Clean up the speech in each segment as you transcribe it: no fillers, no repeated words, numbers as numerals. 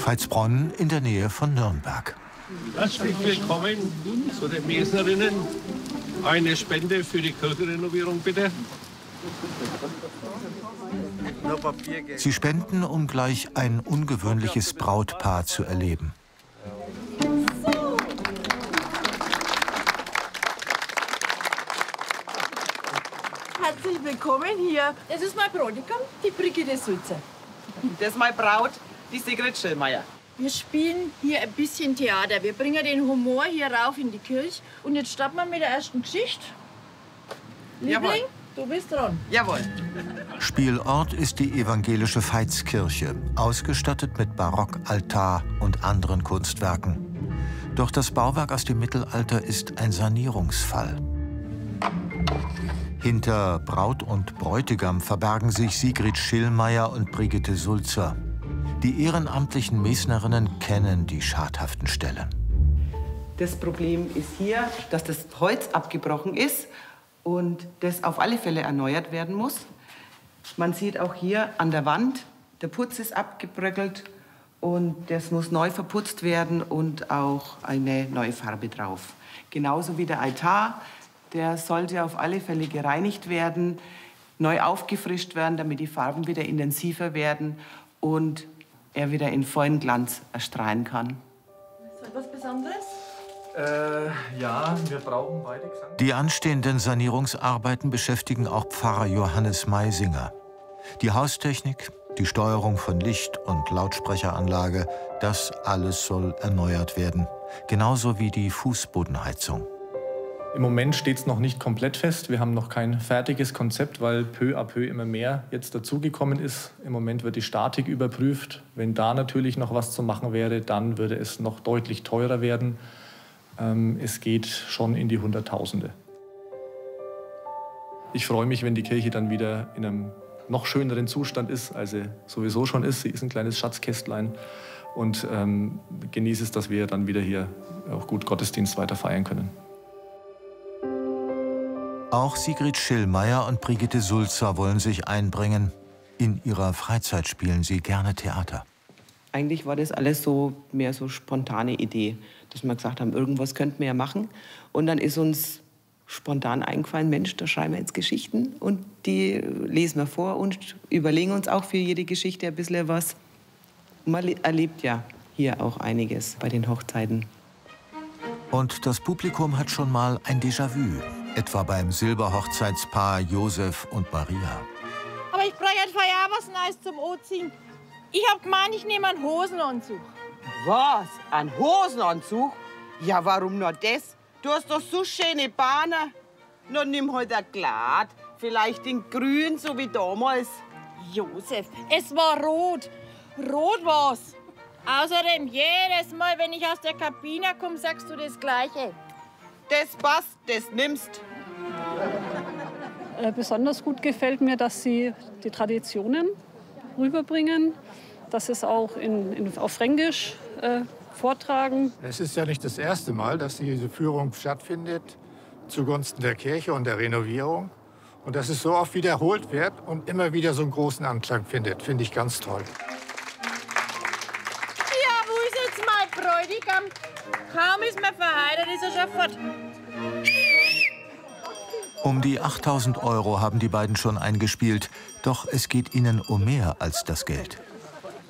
Veitsbronn in der Nähe von Nürnberg. Herzlich willkommen zu den Mesnerinnen. Eine Spende für die Kirchenrenovierung, bitte. Sie spenden, um gleich ein ungewöhnliches Brautpaar zu erleben. Herzlich willkommen hier. Das ist mein Bräutigam, die Brigitte Sulzer. Das ist meine Braut, die Sigrid Schillmeier. Wir spielen hier ein bisschen Theater. Wir bringen den Humor hier rauf in die Kirche. Und jetzt starten wir mit der ersten Geschichte. Jawohl. Liebling, du bist dran. Jawohl. Spielort ist die evangelische Veitskirche, ausgestattet mit Barockaltar und anderen Kunstwerken. Doch das Bauwerk aus dem Mittelalter ist ein Sanierungsfall. Hinter Braut und Bräutigam verbergen sich Sigrid Schillmeier und Brigitte Sulzer. Die ehrenamtlichen Mesnerinnen kennen die schadhaften Stellen. Das Problem ist hier, dass das Holz abgebrochen ist und das auf alle Fälle erneuert werden muss. Man sieht auch hier an der Wand, der Putz ist abgebröckelt und das muss neu verputzt werden und auch eine neue Farbe drauf. Genauso wie der Altar, der sollte auf alle Fälle gereinigt werden, neu aufgefrischt werden, damit die Farben wieder intensiver werden und er wieder in vollen Glanz erstrahlen kann. Ist das was Besonderes? Ja, wir brauchen beide Gesang. Die anstehenden Sanierungsarbeiten beschäftigen auch Pfarrer Johannes Meisinger. Die Haustechnik, die Steuerung von Licht- und Lautsprecheranlage, das alles soll erneuert werden. Genauso wie die Fußbodenheizung. Im Moment steht es noch nicht komplett fest. Wir haben noch kein fertiges Konzept, weil peu à peu immer mehr jetzt dazugekommen ist. Im Moment wird die Statik überprüft. Wenn da natürlich noch was zu machen wäre, dann würde es noch deutlich teurer werden. Es geht schon in die Hunderttausende. Ich freue mich, wenn die Kirche dann wieder in einem noch schöneren Zustand ist, als sie sowieso schon ist. Sie ist ein kleines Schatzkästlein und genieße es, dass wir dann wieder hier auch gut Gottesdienst weiter feiern können. Auch Sigrid Schillmeier und Brigitte Sulzer wollen sich einbringen. In ihrer Freizeit spielen sie gerne Theater. Eigentlich war das alles so mehr so spontane Idee, dass wir gesagt haben, irgendwas könnten wir ja machen. Und dann ist uns spontan eingefallen, Mensch, da schreiben wir jetzt Geschichten und die lesen wir vor und überlegen uns auch für jede Geschichte ein bisschen was. Man erlebt ja hier auch einiges bei den Hochzeiten. Und das Publikum hat schon mal ein Déjà-vu, etwa beim Silberhochzeitspaar Josef und Maria. Aber ich brauche etwa ja was Neues zum Anziehen. Ich hab gemeint, ich nehme einen Hosenanzug. Was? Ein Hosenanzug? Ja, warum nur das? Du hast doch so schöne Bahnen. Nur nimm halt ein Glatt. Vielleicht in grün, so wie damals. Josef, es war rot. Rot war's. Außerdem, jedes Mal, wenn ich aus der Kabine komme, sagst du das Gleiche. Das passt, das nimmst. Besonders gut gefällt mir, dass sie die Traditionen rüberbringen, dass es auch auf Fränkisch vortragen. Es ist ja nicht das erste Mal, dass diese Führung stattfindet zugunsten der Kirche und der Renovierung. Und dass es so oft wiederholt wird und immer wieder so einen großen Anklang findet, finde ich ganz toll. Ja, wo ist jetzt mein Bräutigam? Kaum ist man verheiratet, ist er schon fort. Um die 8.000 € haben die beiden schon eingespielt. Doch es geht ihnen um mehr als das Geld.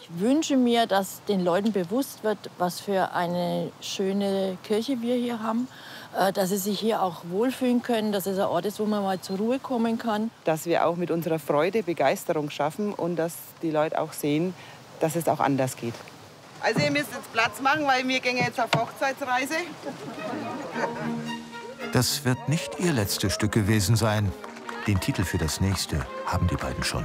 Ich wünsche mir, dass den Leuten bewusst wird, was für eine schöne Kirche wir hier haben. Dass sie sich hier auch wohlfühlen können, dass es ein Ort ist, wo man mal zur Ruhe kommen kann. Dass wir auch mit unserer Freude Begeisterung schaffen und dass die Leute auch sehen, dass es auch anders geht. Also ihr müsst jetzt Platz machen, weil wir gehen jetzt auf Hochzeitsreise. Das wird nicht ihr letztes Stück gewesen sein. Den Titel für das nächste haben die beiden schon.